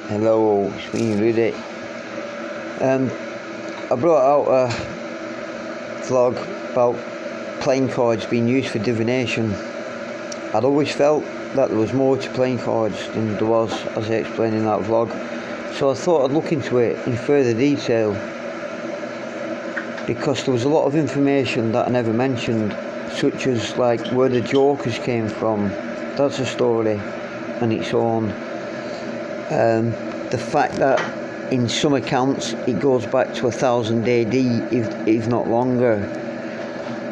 Hello, it's me, Rudy. I brought out a vlog about playing cards being used for divination. I'd always felt that there was more to playing cards than there was, as I explained in that vlog. So I thought I'd look into it in further detail, because there was a lot of information that I never mentioned, such as like where the jokers came from. That's a story on its own. The fact that in some accounts it goes back to 1000 AD, if not longer.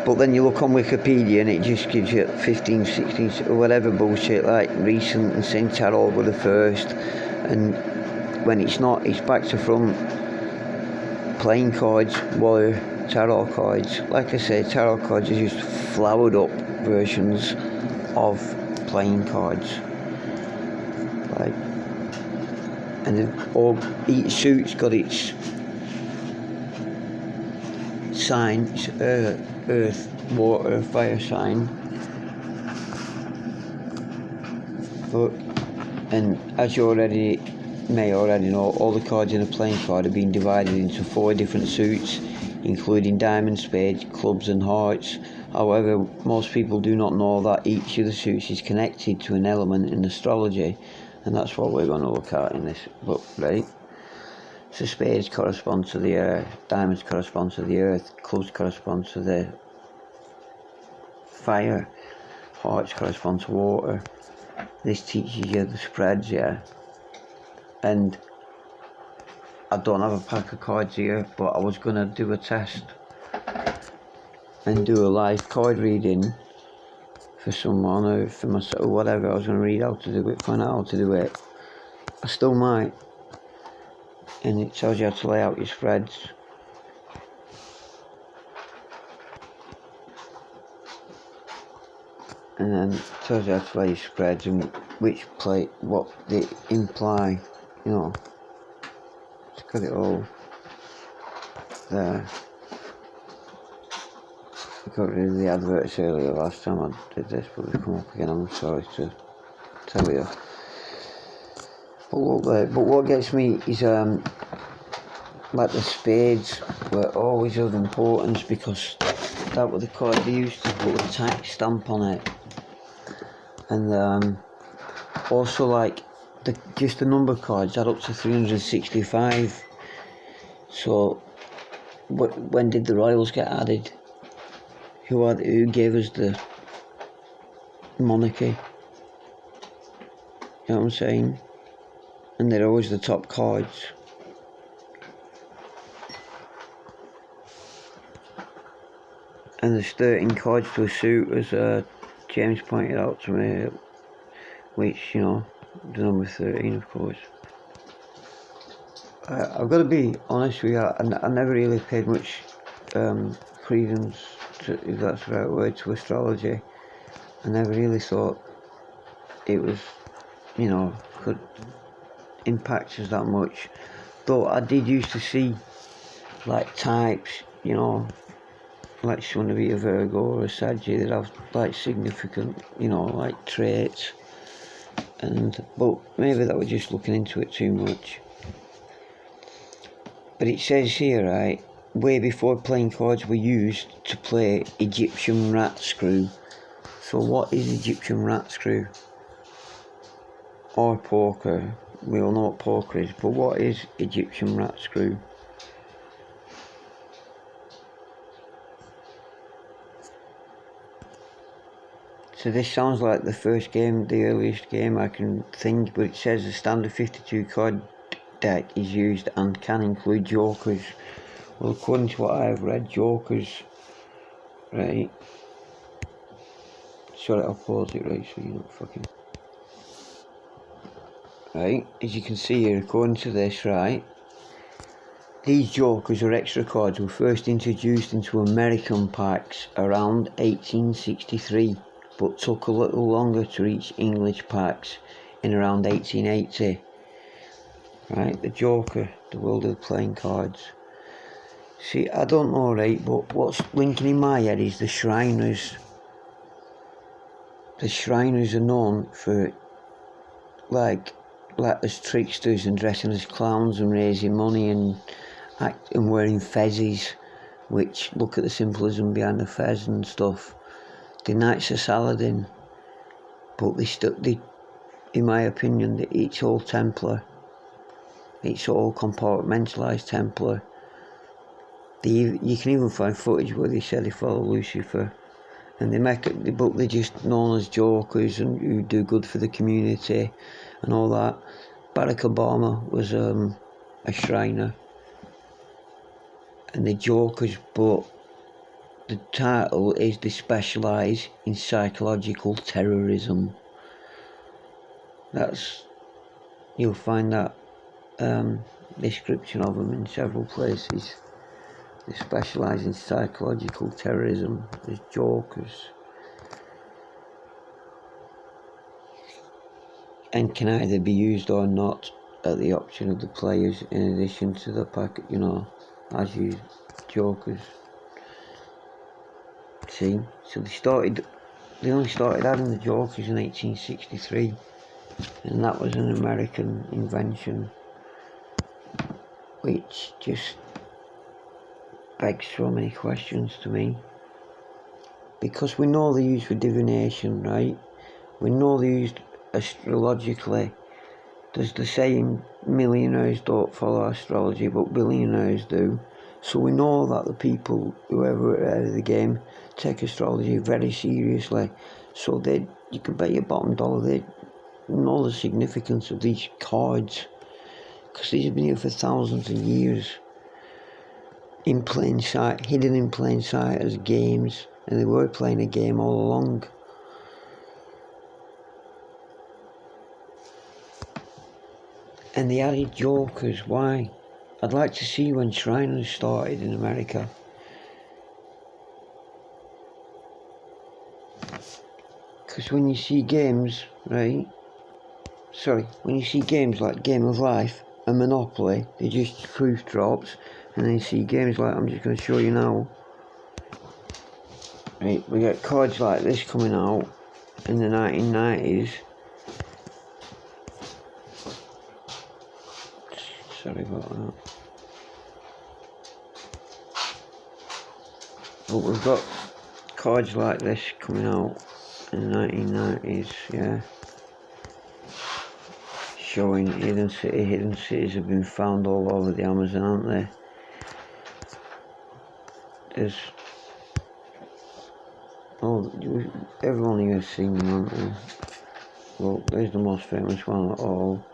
But then you look on Wikipedia and it just gives you 15, 16, or whatever bullshit, like recent, and saying tarot were the first. And when it's not, it's back to front. Playing cards were tarot cards. Like I say, tarot cards are just flowered up versions of playing cards. Like, and each suit's got its sign, it's earth, water, fire sign. And as you may already know, all the cards in a playing card have been divided into 4 different suits, including diamonds, spades, clubs and hearts. However, most people do not know that each of the suits is connected to an element in astrology, and that's what we're going to look at in this book, right? So spades correspond to the earth, diamonds correspond to the earth, clubs correspond to the fire, hearts correspond to water. This teaches you the spreads, yeah. And I don't have a pack of cards here, but I was going to do a test and do a live card reading for someone or for myself or whatever. I was going to read how to do it, find out how to do it. I still might. And it tells you how to lay out your spreads. And then it tells you how to lay your spreads and which play, what they imply, you know. It's got it all there. I got rid of the adverts earlier last time I did this, but they've come up again. I'm sorry to tell you. But what gets me is like the spades were always of importance, because that was the card they used to put a tax stamp on it. And also like just the number cards add up to 365. So when did the royals get added? Who gave us the monarchy? You know what I'm saying? And they're always the top cards. And there's 13 cards to a suit, as James pointed out to me, which, you know, the number 13, of course. I've got to be honest with you, I never really paid much credence, if that's the right word, to astrology. I never really thought it was, you know, could impact us that much. Though I did used to see, like, types, you know, like someone to be a Virgo or a Sagittarius, that have like significant, you know, like traits. But maybe that was just looking into it too much. But it says here, right, way before playing cards were used to play Egyptian rat screw. So what is Egyptian rat screw? Or poker? We all know what poker is, but what is Egyptian rat screw? So this sounds like the first game, the earliest game I can think, but it says the standard 52 card deck is used and can include jokers. Well, according to what I've read, jokers, right? Sorry, I'll pause it, right, so you're not fucking... Right, as you can see here, according to this, right, these jokers or extra cards were first introduced into American packs around 1863. But took a little longer to reach English packs in around 1880. Right, the Joker, the world of playing cards. See, I don't know, right, but what's linking in my head is the Shriners. The Shriners are known for, like, like as tricksters and dressing as clowns and raising money and wearing fezzes, which look at the symbolism behind the fez and stuff. The Knights of Saladin, but they, in my opinion, it's all Templar. It's all compartmentalised Templar. You can even find footage where they say they follow Lucifer, and they're just known as jokers and who do good for the community and all that. Barack Obama was a Shriner, and the jokers, but the title is they specialise in psychological terrorism. You'll find that description of them in several places. They specialise in psychological terrorism as jokers, and can either be used or not at the option of the players, in addition to the pack, as you jokers. See, so they only started adding the jokers in 1863, and that was an American invention, which just begs so many questions to me, because we know they're used for divination, right? We know they're used astrologically. There's the saying, millionaires don't follow astrology, but billionaires do. So we know that the people, whoever are ahead of the game, take astrology very seriously. So you can bet your bottom dollar they know the significance of these cards, because these have been here for thousands of years, in plain sight, hidden in plain sight as games, and they were playing a game all along. And they added jokers. Why? I'd like to see when Shriners started in America. Because when you see games, right? When you see games like Game of Life and Monopoly, they're just truth drops. And then you see games like, I'm just going to show you now. Right, we get cards like this coming out in the 1990s. Sorry about that. But we've got cards like this coming out in the 1990s, yeah. Showing hidden cities have been found all over the Amazon, aren't they? Everyone here has seen them, haven't they? Well, there's the most famous one of all.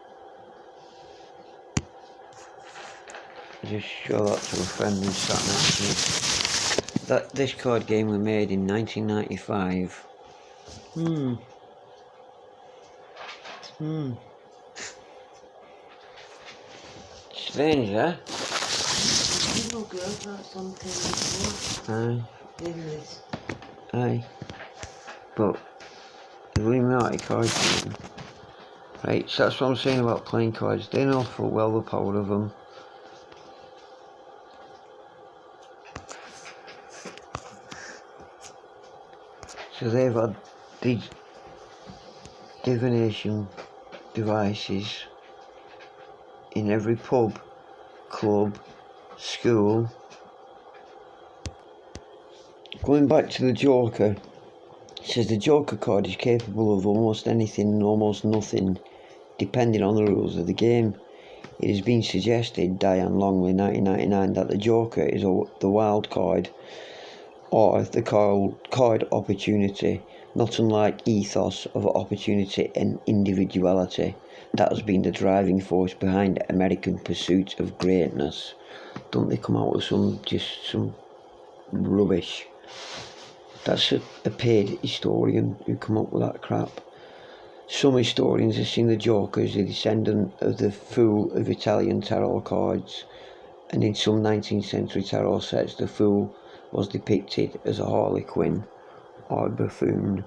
Just show that to a friend who's sat next to me. This card game was made in 1995. Strange, eh? Aye. But the Illuminati card game. Right, so that's what I'm saying about playing cards. They know full well the power of them. So they've had these divination devices in every pub, club, school. Going back to the Joker, it says the Joker card is capable of almost anything and almost nothing, depending on the rules of the game. It has been suggested, Diane Longley 1999, that the Joker is the wild card, or the card opportunity, not unlike ethos of opportunity and individuality. That has been the driving force behind American pursuit of greatness. Don't they come out with some rubbish? That's a paid historian who come up with that crap. Some historians have seen the Joker as a descendant of the Fool of Italian tarot cards, and in some 19th century tarot sets the Fool was depicted as a harlequin or a buffoon.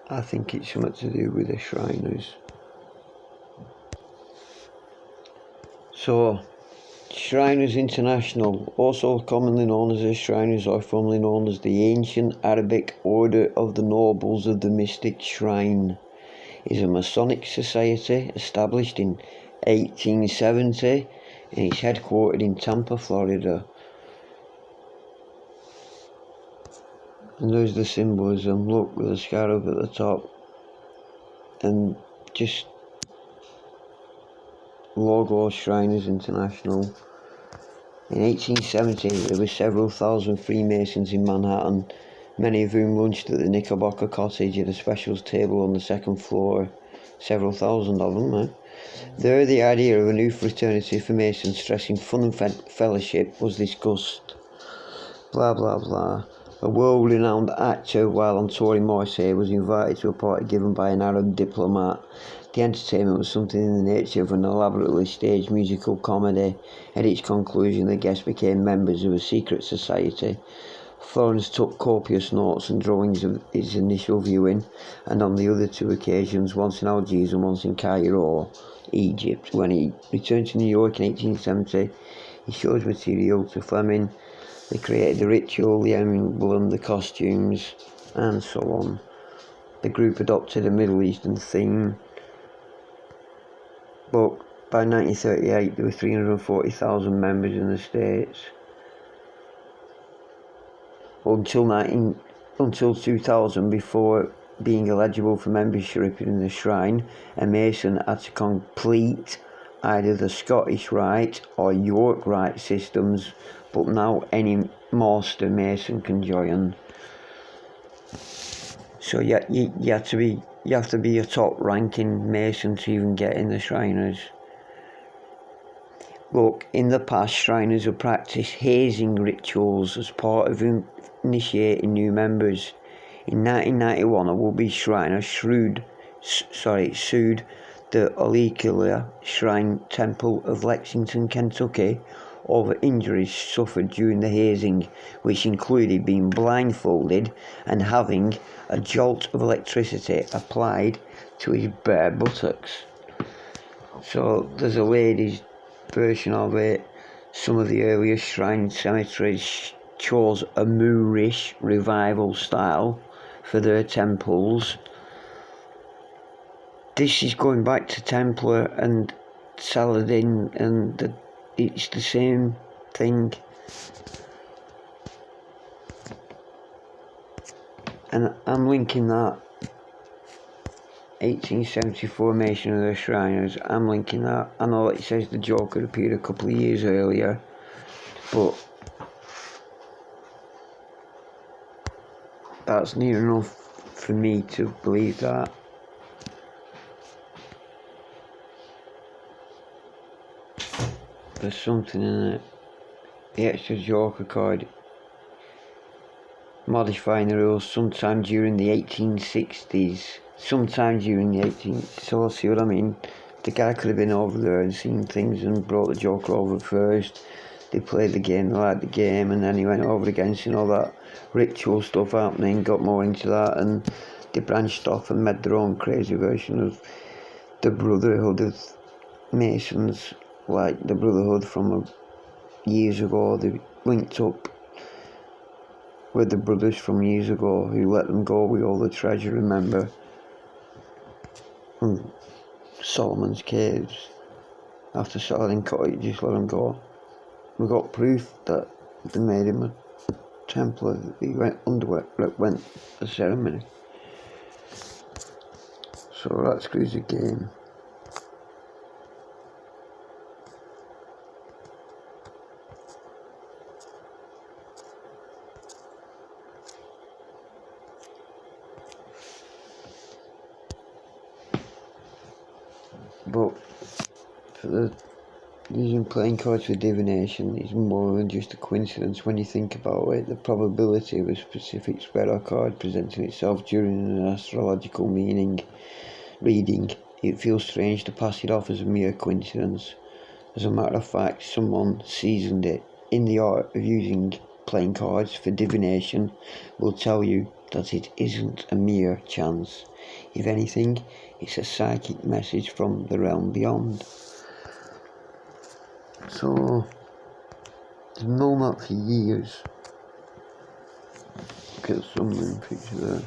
I think it's something to do with the Shriners. So, Shriners International, also commonly known as the Shriners or formerly known as the Ancient Arabic Order of the Nobles of the Mystic Shrine. is a Masonic society established in 1870 and it's headquartered in Tampa, Florida. And there's the symbolism, look, with a scarab at the top and just logo Shriners International. In 1870 there were several thousand Freemasons in Manhattan, many of whom lunched at the Knickerbocker Cottage at a specials table on the second floor. Several thousand of them, eh? There the idea of a new fraternity for Masons stressing fun and fellowship was discussed. Blah blah blah. A world-renowned actor while on tour in Marseille was invited to a party given by an Arab diplomat. The entertainment was something in the nature of an elaborately staged musical comedy. At its conclusion the guests became members of a secret society. Florence took copious notes and drawings of his initial viewing, and on the other two occasions, once in Algiers and once in Cairo, Egypt. When he returned to New York in 1870, he showed material to Fleming. They created the ritual, the emblem, the costumes, and so on. The group adopted a Middle Eastern theme, but by 1938 there were 340,000 members in the States. Until 2000, before being eligible for membership in the shrine, a Mason had to complete either the Scottish Rite or York Rite systems, but now any Master Mason can join. So you have to be a top-ranking Mason to even get in the Shriners. Look, in the past, Shriners would practice hazing rituals as part of initiating new members. In 1991, a would-be Shriner sued the Oleander Shrine Temple of Lexington, Kentucky, over injuries suffered during the hazing, which included being blindfolded and having a jolt of electricity applied to his bare buttocks. So there's a lady's version of it. Some of the earlier shrine cemeteries chose a Moorish revival style for their temples. This is going back to Templar and Saladin, and it's the same thing. And I'm linking that 1874 Mason of the Shriners. I'm linking that. I know it says the Joker appeared a couple of years earlier, but that's near enough for me to believe that. There's something in it. The extra Joker card modifying the rules sometime during the 1860s. So see what I mean? The guy could have been over there and seen things and brought the Joker over first. They played the game, they liked the game, and then he went over again, seen all that ritual stuff happening, got more into that, and they branched off and made their own crazy version of the Brotherhood of Masons, like the Brotherhood from years ago. They linked up with the brothers from years ago who let them go with all the treasure, remember? From Solomon's Caves. After Saladin cut it, just let them go. We got proof that they made him a Templar. He went the ceremony. So that screws the game. But for using playing cards for divination is more than just a coincidence when you think about it. The probability of a specific spell or card presenting itself during an astrological reading, it feels strange to pass it off as a mere coincidence. As a matter of fact, someone seasoned in the art of using playing cards for divination will tell you that it isn't a mere chance. If anything, it's a psychic message from the realm beyond. So, I've known that for years. Look at the sun moon picture there.